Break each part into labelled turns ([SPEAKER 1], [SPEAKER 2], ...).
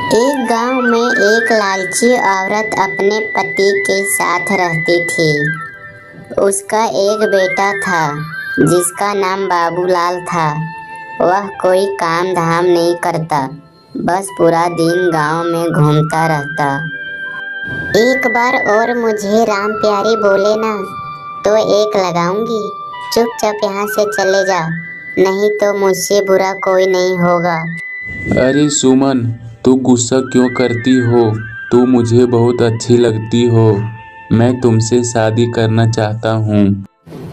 [SPEAKER 1] एक गांव में एक लालची औरत अपने पति के साथ रहती थी। उसका एक बेटा था जिसका नाम बाबूलाल था। वह कोई काम धाम नहीं करता, बस पूरा दिन गांव में घूमता रहता। एक बार और मुझे राम प्यारी बोले ना तो एक लगाऊंगी। चुपचाप यहाँ से चले जा, नहीं तो मुझसे बुरा कोई नहीं होगा।
[SPEAKER 2] अरे सुमन, तू गुस्सा क्यों करती हो? तू मुझे बहुत अच्छी लगती हो। मैं तुमसे शादी करना चाहता हूँ।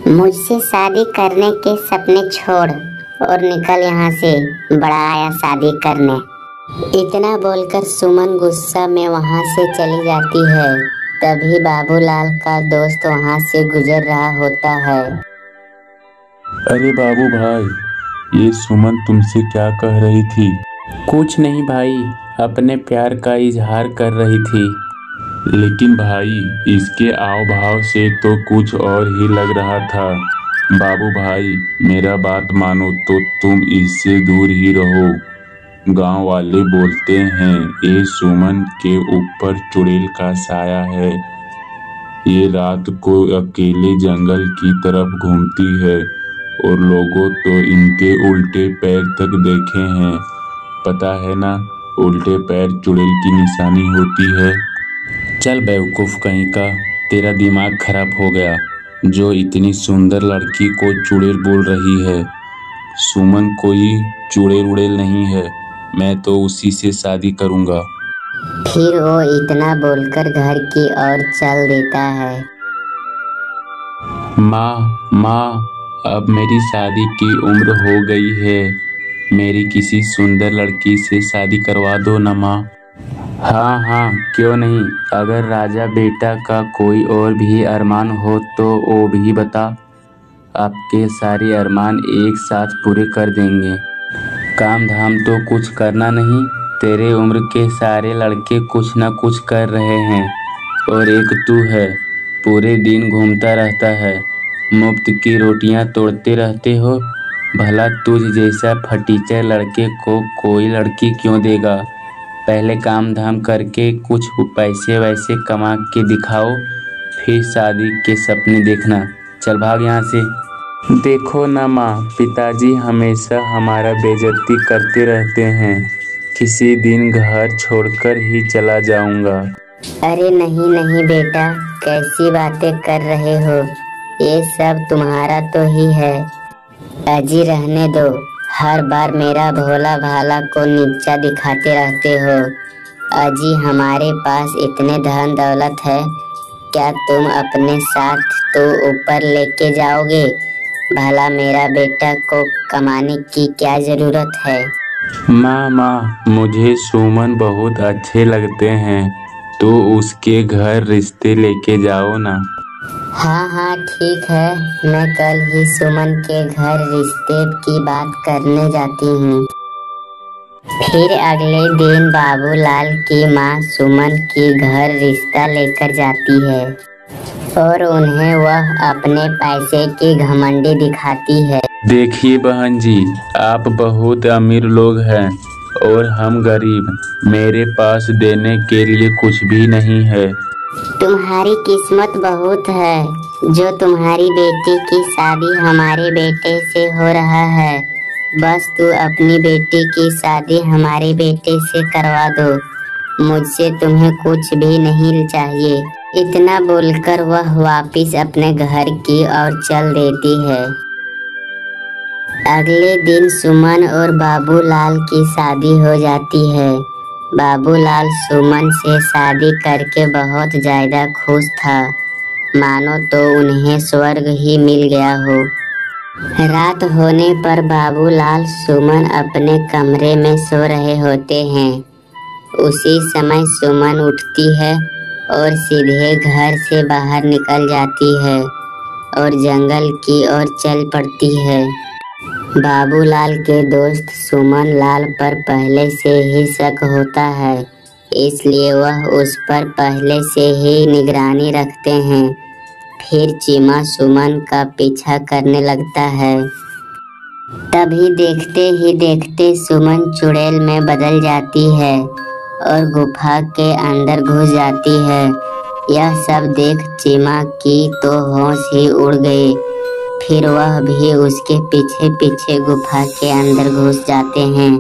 [SPEAKER 1] मुझसे शादी करने के सपने छोड़ और निकल यहाँ से, बड़ा आया शादी करने। इतना बोलकर सुमन गुस्सा में वहाँ से चली जाती है। तभी बाबूलाल का दोस्त वहाँ से गुजर रहा होता है।
[SPEAKER 2] अरे बाबू भाई, ये सुमन तुमसे क्या कह रही थी?
[SPEAKER 3] कुछ नहीं भाई, अपने प्यार का इजहार कर रही थी।
[SPEAKER 2] लेकिन भाई, इसके आव भाव से तो कुछ और ही लग रहा था। बाबू भाई, मेरा बात मानो तो तुम इससे दूर ही रहो। गांव वाले बोलते हैं ये सुमन के ऊपर चुड़ैल का साया है। ये रात को अकेले जंगल की तरफ घूमती है और लोगों तो इनके उल्टे पैर तक देखे हैं। पता है ना, उल्टे पैर चुड़ैल की निशानी होती है।
[SPEAKER 3] चल बेवकूफ़ कहीं का, तेरा दिमाग खराब हो गया। जो इतनी सुंदर लड़की को चुड़ैल बोल रही है। सुमन कोई चुड़ैल उड़ेल नहीं है। मैं तो उसी से शादी करूँगा।
[SPEAKER 1] फिर वो इतना बोलकर घर की ओर चल देता है।
[SPEAKER 3] माँ, अब मेरी शादी की उम्र हो गई है। मेरी किसी सुंदर लड़की से शादी करवा दो ना माँ। हाँ, क्यों नहीं। अगर राजा बेटा का कोई और भी अरमान हो तो वो भी बता। आपके सारे अरमान एक साथ पूरे कर देंगे। काम धाम तो कुछ करना नहीं। तेरे उम्र के सारे लड़के कुछ ना कुछ कर रहे हैं और एक तू है, पूरे दिन घूमता रहता है, मुफ्त की रोटियां तोड़ते रहते हो। भला तुझ जैसा फटीचर लड़के को कोई लड़की क्यों देगा? पहले काम धाम करके कुछ पैसे वैसे कमा के दिखाओ, फिर शादी के सपने देखना। चल भाग यहाँ से। देखो ना माँ, पिताजी हमेशा हमारा बेइज्जती करते रहते हैं। किसी दिन घर छोड़कर ही चला जाऊंगा।
[SPEAKER 1] अरे नहीं बेटा, कैसी बातें कर रहे हो? ये सब तुम्हारा तो ही है। अजी रहने दो। हर बार मेरा भोला भाला को नीचा दिखाते रहते हो। अजी हमारे पास इतने धन दौलत है, क्या तुम अपने साथ तो ऊपर लेके जाओगे? भला मेरा बेटा को कमाने की क्या जरूरत है?
[SPEAKER 3] माँ, मुझे सुमन बहुत अच्छे लगते हैं, तो उसके घर रिश्ते लेके जाओ ना।
[SPEAKER 1] हाँ ठीक है, मैं कल ही सुमन के घर रिश्ते की बात करने जाती हूँ। फिर अगले दिन बाबूलाल की माँ सुमन के घर रिश्ता लेकर जाती है और उन्हें वह अपने पैसे की घमंडी दिखाती है।
[SPEAKER 3] देखिए बहन जी, आप बहुत अमीर लोग हैं और हम गरीब। मेरे पास देने के लिए कुछ भी नहीं है।
[SPEAKER 1] तुम्हारी किस्मत बहुत है जो तुम्हारी बेटी की शादी हमारे बेटे से हो रहा है। बस तू अपनी बेटी की शादी हमारे बेटे से करवा दो। मुझसे तुम्हें कुछ भी नहीं चाहिए। इतना बोलकर वह वापस अपने घर की ओर चल देती है। अगले दिन सुमन और बाबूलाल की शादी हो जाती है। बाबूलाल सुमन से शादी करके बहुत ज्यादा खुश था, मानो तो उन्हें स्वर्ग ही मिल गया हो। रात होने पर बाबूलाल सुमन अपने कमरे में सो रहे होते हैं। उसी समय सुमन उठती है और सीधे घर से बाहर निकल जाती है और जंगल की ओर चल पड़ती है। बाबूलाल के दोस्त सुमन लाल पर पहले से ही शक होता है, इसलिए वह उस पर पहले से ही निगरानी रखते हैं। फिर चीमा सुमन का पीछा करने लगता है। तभी देखते ही देखते सुमन चुड़ैल में बदल जाती है और गुफा के अंदर घुस जाती है। यह सब देख चीमा की तो होश ही उड़ गई। फिर वह भी उसके पीछे पीछे गुफा के अंदर घुस जाते हैं।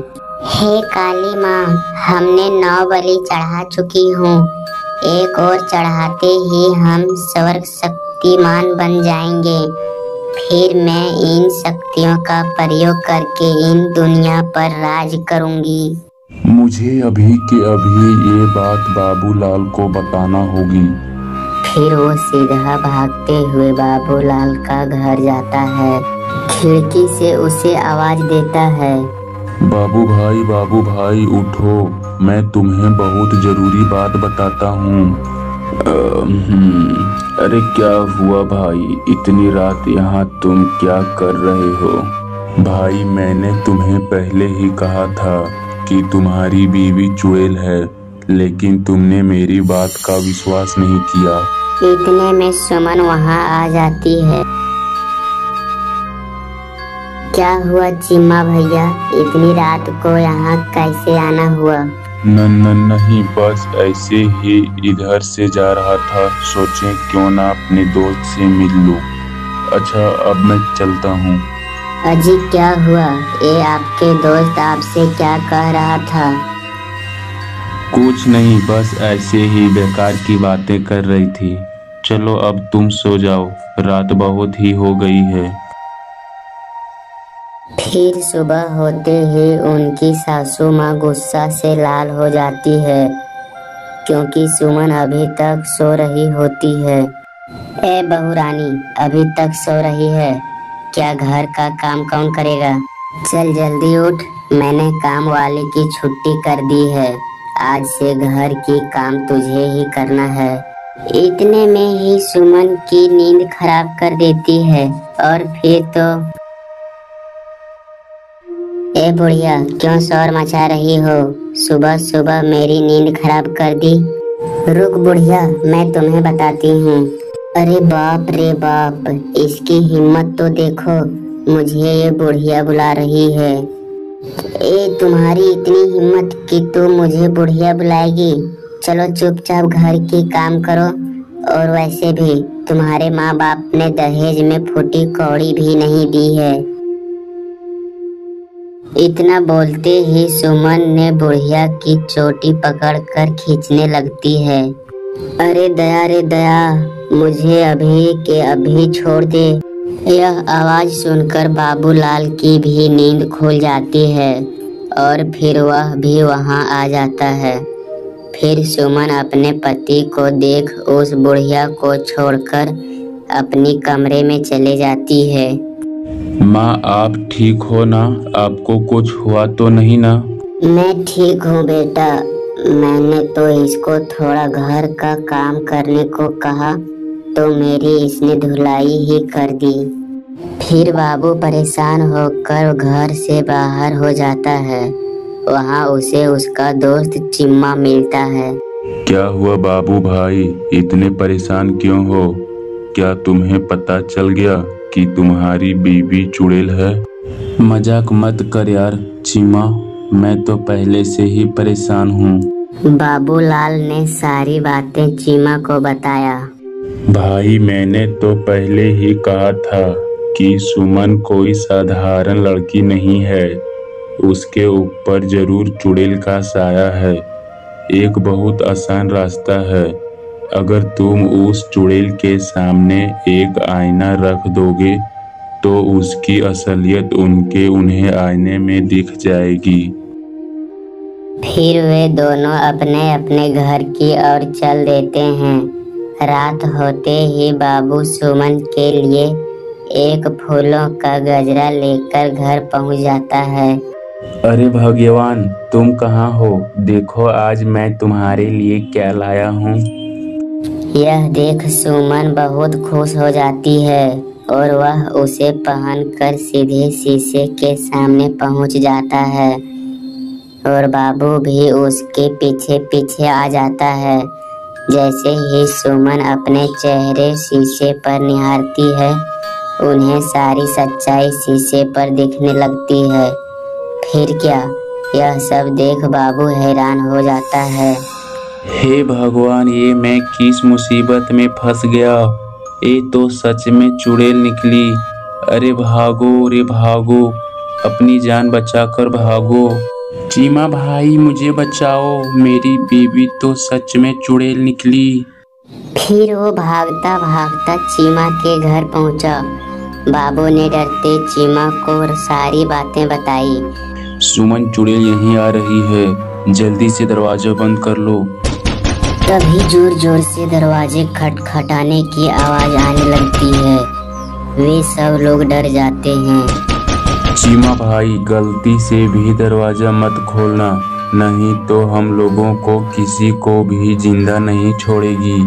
[SPEAKER 1] हे काली माँ, हमने 9 बलि चढ़ा चुकी हूँ। एक और चढ़ाते ही हम स्वर्ग शक्तिमान बन जाएंगे। फिर मैं इन शक्तियों का प्रयोग करके इन दुनिया पर राज करूंगी।
[SPEAKER 2] मुझे अभी के अभी ये बात बाबूलाल को बताना होगी।
[SPEAKER 1] फिर वो सीधा भागते हुए बाबूलाल का घर जाता है। खिड़की से उसे आवाज देता है,
[SPEAKER 2] बाबू भाई उठो, मैं तुम्हें बहुत जरूरी बात बताता हूँ। अरे क्या हुआ भाई, इतनी रात यहाँ तुम क्या कर रहे हो? भाई मैंने तुम्हें पहले ही कहा था कि तुम्हारी बीवी चुड़ैल है, लेकिन तुमने मेरी बात का विश्वास नहीं किया।
[SPEAKER 1] इतने में सुमन वहाँ आ जाती है। क्या हुआ चीमा भैया, इतनी रात को यहाँ कैसे आना हुआ?
[SPEAKER 2] नहीं, बस ऐसे ही इधर से जा रहा था, सोचे क्यों ना अपने दोस्त से मिल लूं। अच्छा अब मैं चलता हूँ।
[SPEAKER 1] अजी क्या हुआ? ये आपके दोस्त आपसे क्या कह रहा था?
[SPEAKER 3] कुछ नहीं, बस ऐसे ही बेकार की बातें कर रही थी। चलो अब तुम सो जाओ, रात बहुत ही हो गई है।
[SPEAKER 1] फिर सुबह होते ही उनकी सासू माँ गुस्सा से लाल हो जाती है, क्योंकि सुमन अभी तक सो रही होती है। ए बहू रानी, अभी तक सो रही है? क्या घर का काम कौन करेगा? चल जल्दी उठ, मैंने काम वाले की छुट्टी कर दी है। आज से घर की काम तुझे ही करना है। इतने में ही सुमन की नींद खराब कर देती है। और फिर तो ए बुढ़िया, क्यों शोर मचा रही हो? सुबह सुबह मेरी नींद खराब कर दी। रुक बुढ़िया, मैं तुम्हें बताती हूँ। अरे बाप रे बाप, इसकी हिम्मत तो देखो, मुझे ये बुढ़िया बुला रही है। ए तुम्हारी इतनी हिम्मत कि तुम मुझे बुढ़िया बुलाएगी? चलो चुपचाप घर की काम करो। और वैसे भी तुम्हारे माँ बाप ने दहेज में फूटी कौड़ी भी नहीं दी है। इतना बोलते ही सुमन ने बुढ़िया की चोटी पकड़कर खींचने लगती है। अरे दया रे दया, मुझे अभी के अभी छोड़ दे। यह आवाज सुनकर बाबूलाल की भी नींद खुल जाती है और फिर वह भी वहां आ जाता है। फिर सुमन अपने पति को देख उस बुढ़िया को छोड़कर अपनी कमरे में चले जाती है।
[SPEAKER 3] माँ आप ठीक हो ना? आपको कुछ हुआ तो नहीं ना?
[SPEAKER 1] मैं ठीक हूँ बेटा, मैंने तो इसको थोड़ा घर का काम करने को कहा तो मेरी इसने धुलाई ही कर दी। फिर बाबू परेशान होकर घर से बाहर हो जाता है। वहाँ उसे उसका दोस्त चिम्मा मिलता है।
[SPEAKER 2] क्या हुआ बाबू भाई, इतने परेशान क्यों हो? क्या तुम्हें पता चल गया कि तुम्हारी बीवी चुड़ैल है?
[SPEAKER 3] मजाक मत कर यार चीमा, मैं तो पहले से ही परेशान हूँ।
[SPEAKER 1] बाबूलाल ने सारी बातें चीमा को बताया।
[SPEAKER 2] भाई मैंने तो पहले ही कहा था कि सुमन कोई साधारण लड़की नहीं है, उसके ऊपर जरूर चुड़ैल का साया है। एक बहुत आसान रास्ता है, अगर तुम उस चुड़ैल के सामने एक आईना रख दोगे तो उसकी असलियत उन्हें आईने में दिख जाएगी।
[SPEAKER 1] फिर वे दोनों अपने अपने घर की ओर चल देते हैं। रात होते ही बाबू सुमन के लिए एक फूलों का गजरा लेकर घर पहुंच जाता है।
[SPEAKER 3] अरे भगवान, तुम कहाँ हो? देखो आज मैं तुम्हारे लिए क्या लाया हूँ।
[SPEAKER 1] यह देख सुमन बहुत खुश हो जाती है और वह उसे पहनकर सीधे शीशे के सामने पहुंच जाता है और बाबू भी उसके पीछे पीछे आ जाता है। जैसे ही सुमन अपने चेहरे शीशे पर निहारती है, उन्हें सारी सच्चाई शीशे पर दिखने लगती है। फिर क्या, यह सब देख बाबू हैरान हो जाता है।
[SPEAKER 3] हे भगवान, ये मैं किस मुसीबत में फंस गया। ये तो सच में चुड़ैल निकली। अरे भागो, अपनी जान बचाकर भागो। चीमा भाई मुझे बचाओ, मेरी बीवी तो सच में चुड़ैल निकली।
[SPEAKER 1] फिर वो भागता भागता चीमा के घर पहुंचा। बाबू ने डरते चीमा को सारी बातें बताई।
[SPEAKER 3] सुमन, चुड़ैल यहीं आ रही है, जल्दी से दरवाजा बंद कर लो।
[SPEAKER 1] तभी जोर जोर से दरवाजे खटखटाने की आवाज आने लगती है। वे सब लोग डर जाते हैं।
[SPEAKER 3] चीमा भाई, गलती से भी दरवाजा मत खोलना, नहीं तो हम लोगों को किसी को भी जिंदा नहीं छोड़ेगी।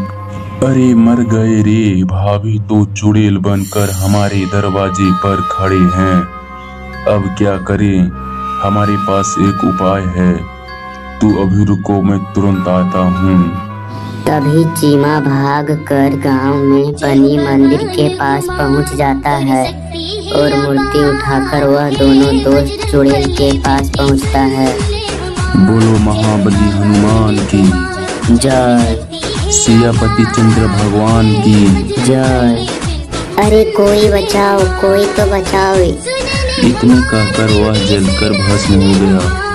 [SPEAKER 2] अरे मर गए रे, भाभी तो चुड़ैल बनकर हमारे दरवाजे पर खड़े हैं। अब क्या करें? हमारे पास एक उपाय है। तू अभी रुको, मैं तुरंत आता हूँ।
[SPEAKER 1] तभी चीमा भाग कर गाँव में बनी मंदिर के पास पहुँच जाता है और मूर्ति उठाकर वह दोनों दोस्त चुड़ैल के पास पहुँचता है।
[SPEAKER 3] बोलो महाबली हनुमान की
[SPEAKER 1] जय।
[SPEAKER 3] सियापति चंद्र भगवान की
[SPEAKER 1] जय। अरे कोई बचाओ, कोई तो बचाओ।
[SPEAKER 3] इतने कहकर वह जलकर भस्म हो गया।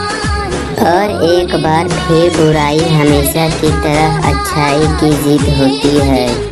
[SPEAKER 1] और एक बार फिर बुराई हमेशा की तरह अच्छाई की जीत होती है।